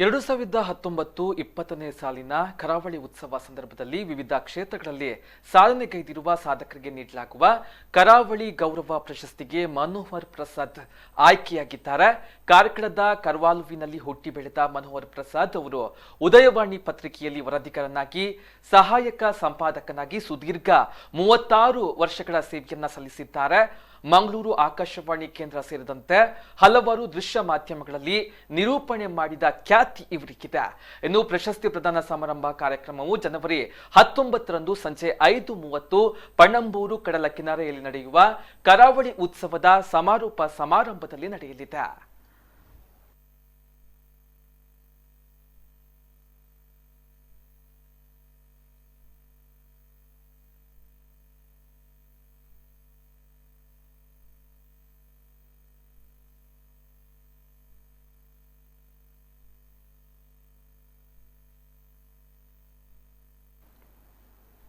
2019-20ನೇ ಸಾಲಿನ ಕರಾವಳಿ ಉತ್ಸವ ಸಂದರ್ಭದಲ್ಲಿ ವಿವಿಧ ಕ್ಷೇತ್ರಗಳಲ್ಲಿ ಸಾಧನೆಗೈದಿರುವ ಸಾಧಕರಿಗೆ ನೀಡಲಾಗುವ ಕರಾವಳಿ ಗೌರವ ಪ್ರಶಸ್ತಿಗೆ ಮನೋಹರ್ ಪ್ರಸಾದ್ ಆಯ್ಕೆಯಾಗಿದ್ದಾರೆ. ಕಾರ್ಕಳದ ಕರ್ವಾಲುವಿನಲ್ಲಿ ಹುಟ್ಟಿ ಬೆಳೆದ ಮನೋಹರ್ ಪ್ರಸಾದ್ ಅವರು ಉದಯವಾಣಿ ಪತ್ರಿಕೆಯಲ್ಲಿ ವರದಿಗಾರನಾಗಿ, ಸಹಾಯಕ ಸಂಪಾದಕನಾಗಿ ಸುದೀರ್ಘ 36 ವರ್ಷಗಳ ಸೇವೆಯನ್ನ ಸಲ್ಲಿಸಿದ್ದಾರೆ. ಮಂಗಳೂರು ಆಕಾಶವಾಣಿ ಕೇಂದ್ರ ಸೇರಿದಂತೆ ಹಲವಾರು ದೃಶ್ಯ ಮಾಧ್ಯಮಗಳಲ್ಲಿ ನಿರೂಪಣೆ ಮಾಡಿದ ಖ್ಯಾತಿ ಇವರಿಗಿದೆ. ಇನ್ನು ಪ್ರಶಸ್ತಿ ಪ್ರದಾನ ಸಮಾರಂಭ ಕಾರ್ಯಕ್ರಮವು ಜನವರಿ 19ರಂದು ಸಂಜೆ 5:30 ಪಣಂಬೂರು ಕಡಲ ಕಿನಾರೆಯಲ್ಲಿ ನಡೆಯುವ ಕರಾವಳಿ ಉತ್ಸವದ ಸಮಾರೋಪ ಸಮಾರಂಭದಲ್ಲಿ ನಡೆಯಲಿದೆ.